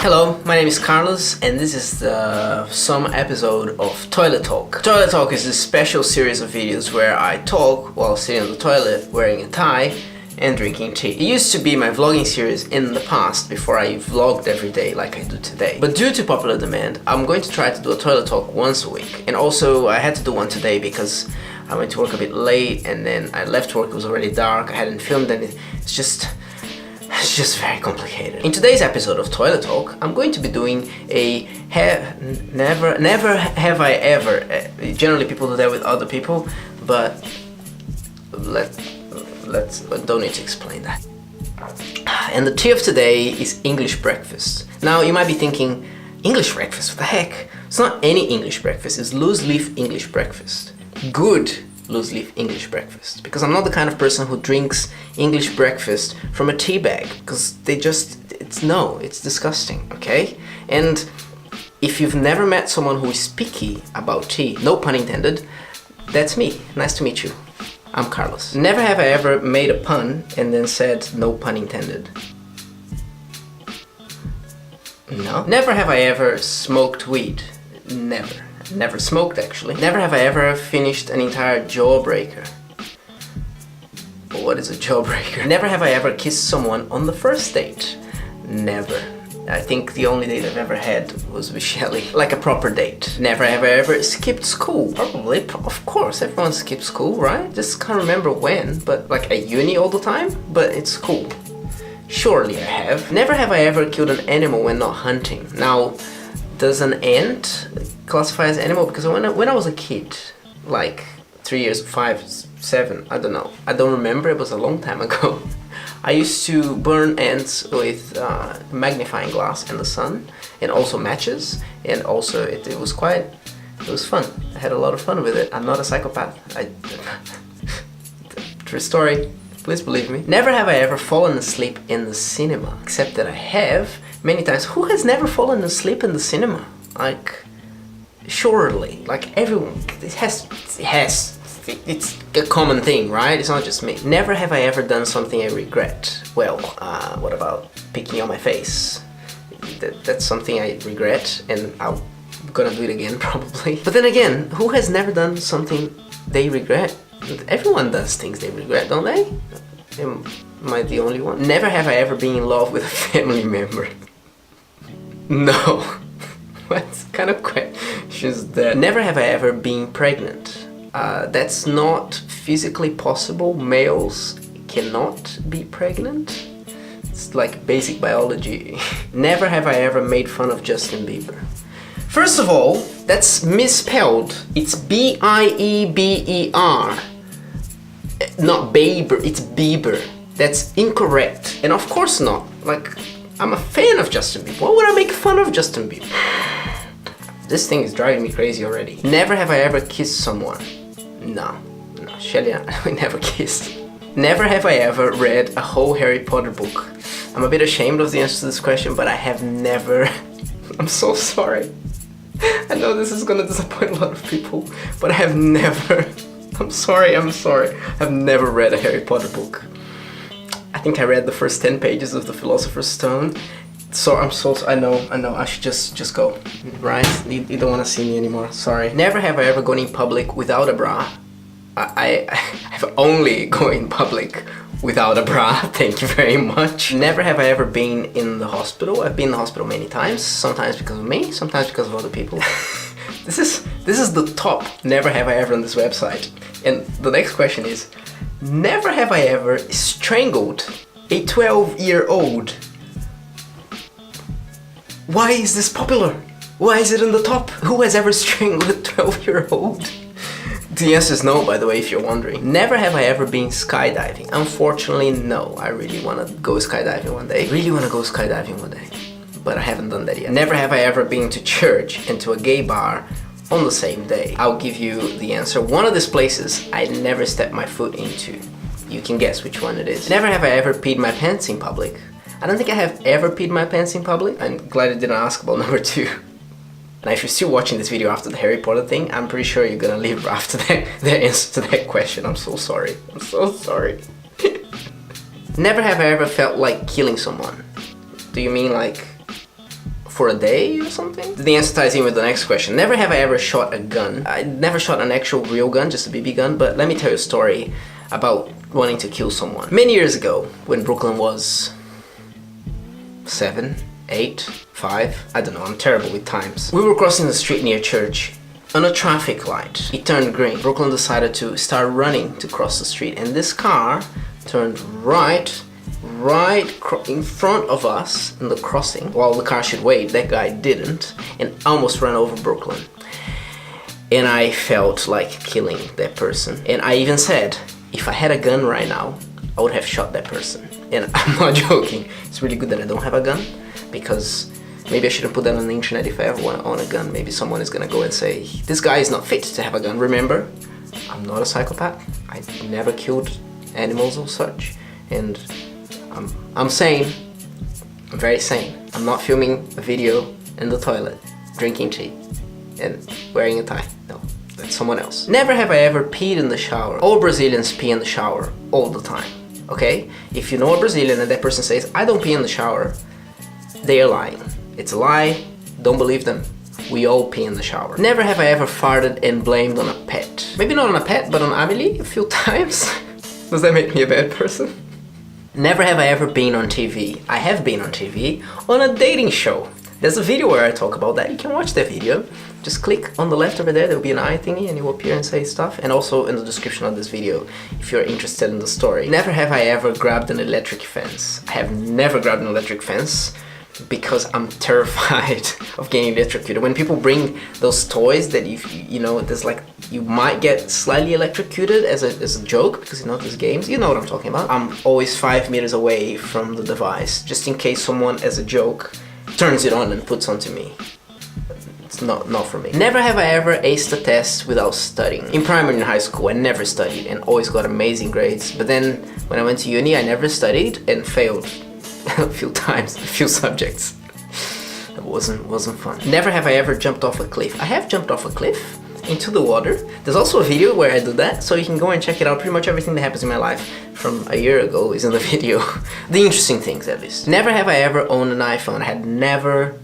Hello, my name is Carlos and this is some episode of Toilet Talk. Toilet Talk is a special series of videos where I talk while sitting on the toilet wearing a tie and drinking tea. It used to be my vlogging series in the past before I vlogged every day like I do today. But due to popular demand, I'm going to try to do a toilet talk once a week. And also I had to do one today because I went to work a bit late and then I left work, it was already dark, I hadn't filmed anything. It's just very complicated. In today's episode of Toilet Talk, I'm going to be doing a never have I ever. Generally people do that with other people, but let's don't need to explain that. And the tea of today is English breakfast. Now you might be thinking, English breakfast, what the heck? It's not any English breakfast, it's loose leaf English breakfast. Good loose leaf English breakfast, because I'm not the kind of person who drinks English breakfast from a tea bag, because it's disgusting, okay? And if you've never met someone who is picky about tea, no pun intended, that's me. Nice to meet you. I'm Carlos. Never have I ever made a pun and then said no pun intended. No. Never have I ever smoked weed. Never. Never smoked, actually. Never have I ever finished an entire jawbreaker. What is a jawbreaker? Never have I ever kissed someone on the first date. Never. I think the only date I've ever had was with Shelly. Like a proper date. Never have I ever skipped school. Probably. Of course, everyone skips school, right? Just can't remember when, but like at uni all the time? But it's cool. Surely I have. Never have I ever killed an animal when not hunting. Now, does an ant classify as animal? Because when I was a kid, like 3 years, 5, 7, I don't know. I don't remember, it was a long time ago. I used to burn ants with magnifying glass in the sun, and also matches, and also it was fun. I had a lot of fun with it. I'm not a psychopath. True story, please believe me. Never have I ever fallen asleep in the cinema, except that I have many times. Who has never fallen asleep in the cinema? Like, surely, like everyone, it's a common thing, right? It's not just me. Never have I ever done something I regret. Well, what about picking on my face? That's something I regret, and I'm gonna do it again probably. But then again, who has never done something they regret? Everyone does things they regret, don't they? Am I the only one? Never have I ever been in love with a family member. No. What kind of question is that? Never have I ever been pregnant. That's not physically possible. Males cannot be pregnant. It's like basic biology. Never have I ever made fun of Justin Bieber. First of all, that's misspelled. It's B-I-E-B-E-R. Not Bieber, it's Bieber. That's incorrect. And of course not. Like, I'm a fan of Justin Bieber. Why would I make fun of Justin Bieber? This thing is driving me crazy already. Never have I ever kissed someone. No, Shelly, I never kissed. Never have I ever read a whole Harry Potter book. I'm a bit ashamed of the answer to this question, but I have never. I'm so sorry. I know this is gonna disappoint a lot of people, but I have never. I'm sorry. I've never read a Harry Potter book. I think I read the first 10 pages of the Philosopher's Stone. So I know, I should just go, right? You don't want to see me anymore, sorry. Never have I ever gone in public without a bra. I have only gone in public without a bra, thank you very much. Never have I ever been in the hospital. I've been in the hospital many times, sometimes because of me, sometimes because of other people. This is the top never have I ever on this website. And the next question is, never have I ever strangled a 12-year-old. Why is this popular? Why is it in the top? Who has ever strangled a 12-year-old? The answer is no, by the way, if you're wondering. Never have I ever been skydiving. Unfortunately, no. I really want to go skydiving one day. But I haven't done that yet. Never have I ever been to church and to a gay bar on the same day. I'll give you the answer. One of these places I never stepped my foot into. You can guess which one it is. Never have I ever peed my pants in public. I don't think I have ever peed my pants in public. I'm glad I didn't ask about number 2. Now if you're still watching this video after the Harry Potter thing, I'm pretty sure you're gonna leave after the answer to that question. I'm so sorry. Never have I ever felt like killing someone. Do you mean like for a day or something. The answer ties in with the next question. Never have I ever shot a gun. I never shot an actual real gun, just a BB gun, but let me tell you a story about wanting to kill someone. Many years ago, when Brooklyn was 7, 8, 5, I don't know, I'm terrible with times. We were crossing the street near church on a traffic light. It turned green. Brooklyn decided to start running to cross the street, and this car turned right in front of us in the crossing. While the car should wait, that guy didn't, and almost ran over Brooklyn. And I felt like killing that person. And I even said, if I had a gun right now, I would have shot that person. And I'm not joking. It's really good that I don't have a gun, because maybe I shouldn't put that on the internet if I ever want to own a gun. Maybe someone is gonna go and say, this guy is not fit to have a gun. Remember, I'm not a psychopath. I never killed animals or such. And I'm sane. I'm very sane. I'm not filming a video in the toilet, drinking tea, and wearing a tie. No, that's someone else. Never have I ever peed in the shower. All Brazilians pee in the shower all the time, okay? If you know a Brazilian and that person says, I don't pee in the shower, they are lying. It's a lie, don't believe them. We all pee in the shower. Never have I ever farted and blamed on a pet. Maybe not on a pet, but on Amelie a few times. Does that make me a bad person? Never have I ever been on TV. I have been on TV on a dating show. There's a video where I talk about that. You can watch that video. Just click on the left over there, there'll be an eye thingy and you will appear and say stuff. And also in the description of this video, if you're interested in the story. Never have I ever grabbed an electric fence. I have never grabbed an electric fence because I'm terrified of getting electrocuted. When people bring those toys that you know, there's like, you might get slightly electrocuted as a joke, because you know these games, you know what I'm talking about. I'm always 5 meters away from the device, just in case someone, as a joke, turns it on and puts onto me. It's not for me. Never have I ever aced a test without studying. In primary and high school, I never studied and always got amazing grades. But then when I went to uni, I never studied and failed a few times, a few subjects. It wasn't fun. Never have I ever jumped off a cliff. I have jumped off a cliff into the water. There's also a video where I do that, so you can go and check it out. Pretty much everything that happens in my life from a year ago is in the video. The interesting things, at least. Never have I ever owned an iPhone. I had never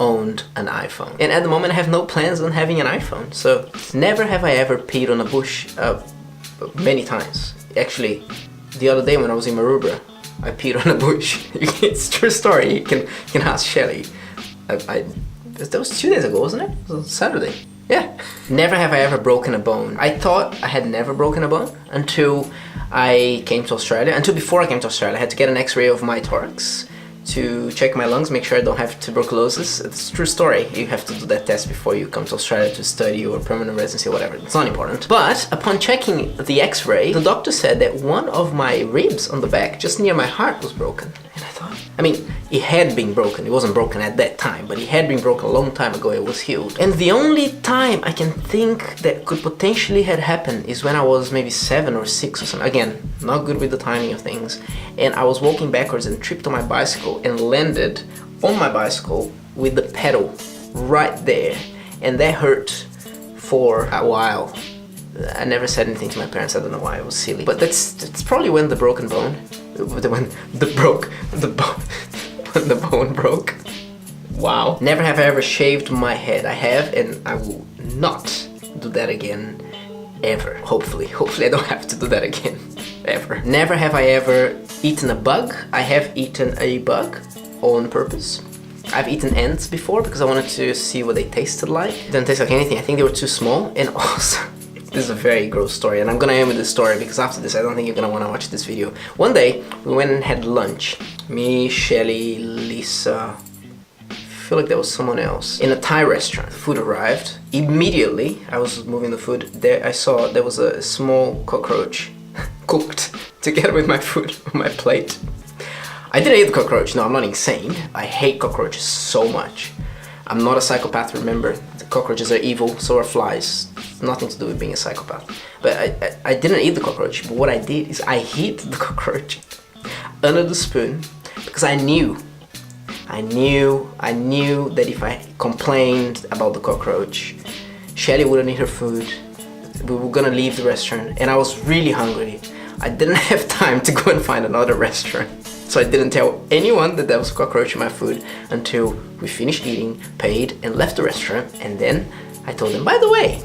owned an iPhone. And at the moment I have no plans on having an iPhone. So never have I ever peed on a bush many times. Actually, the other day when I was in Maroubra, I peed on a bush. It's a true story. You can ask Shelly. That was 2 days ago, wasn't it? It was Saturday. Yeah. Never have I ever broken a bone. I thought I had never broken a bone until I came to Australia. Until before I came to Australia, I had to get an x-ray of my thorax to check my lungs, make sure I don't have tuberculosis. It's a true story. You have to do that test before you come to Australia to study or permanent residency or whatever. It's not important. But upon checking the x-ray, the doctor said that one of my ribs on the back, just near my heart, was broken. And I thought, I mean, it had been broken. It wasn't broken at that time, but it had been broken a long time ago. It was healed. And the only time I can think that could potentially have happened is when I was maybe 7 or 6 or something. Again, not good with the timing of things. And I was walking backwards and tripped on my bicycle and landed on my bicycle with the pedal right there. And that hurt for a while. I never said anything to my parents. I don't know why. It was silly. But that's probably when the broken bone, when the bone broke. Wow. Never have I ever shaved my head. I have, and I will not do that again, ever. Hopefully I don't have to do that again, ever. Never have I ever eaten a bug. I have eaten a bug on purpose. I've eaten ants before because I wanted to see what they tasted like. It didn't taste like anything. I think they were too small, and also, this is a very gross story, and I'm gonna end with this story because after this I don't think you're gonna wanna watch this video. One day, we went and had lunch. Me, Shelly, Lisa, I feel like there was someone else. In a Thai restaurant. Food arrived. Immediately, I was moving the food. There I saw there was a small cockroach cooked together with my food on my plate. I didn't eat the cockroach. No, I'm not insane. I hate cockroaches so much. I'm not a psychopath, remember. The cockroaches are evil, so are flies. Nothing to do with being a psychopath. But I didn't eat the cockroach, but what I did is I hid the cockroach under the spoon because I knew that if I complained about the cockroach, Shelly wouldn't eat her food. We were gonna leave the restaurant and I was really hungry. I didn't have time to go and find another restaurant. So I didn't tell anyone that there was a cockroach in my food until we finished eating, paid, and left the restaurant. And then I told them, by the way,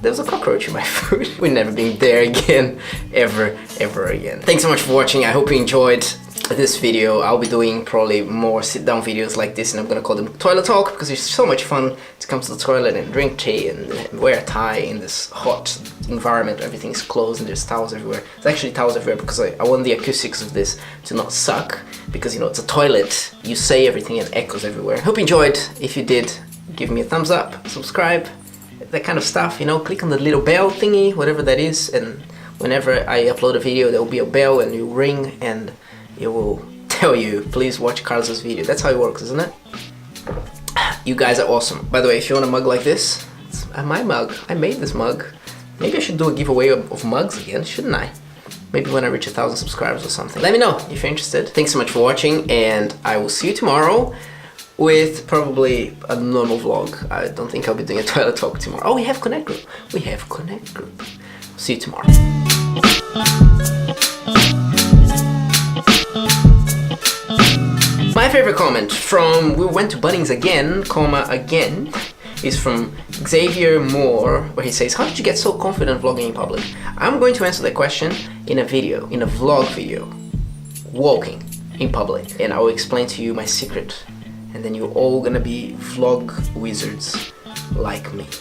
there was a cockroach in my food. We've never been there again, ever again. Thanks so much for watching. I hope you enjoyed this video. I'll be doing probably more sit-down videos like this, and I'm gonna call them toilet talk because it's so much fun to come to the toilet and drink tea and wear a tie in this hot environment. Everything's closed and there's towels everywhere. There's actually towels everywhere because I want the acoustics of this to not suck, because you know it's a toilet, you say everything and echoes everywhere. Hope you enjoyed. If you did, give me a thumbs up, subscribe, that kind of stuff, you know, click on the little bell thingy, whatever that is, and whenever I upload a video there will be a bell and you ring and it will tell you, please watch Carlos's video. That's how it works, isn't it? You guys are awesome. By the way, if you want a mug like this, it's my mug. I made this mug. Maybe I should do a giveaway of mugs again, shouldn't I? Maybe when I reach 1,000 subscribers or something. Let me know if you're interested. Thanks so much for watching, and I will see you tomorrow with probably a normal vlog. I don't think I'll be doing a toilet talk tomorrow. Oh, we have Connect Group. We have Connect Group. See you tomorrow. My favorite comment from we went to Bunnings again, again, is from Xavier Moore, where he says, how did you get so confident vlogging in public? I'm going to answer that question in a video, in a vlog video, walking in public, and I will explain to you my secret, and then you're all gonna be vlog wizards like me.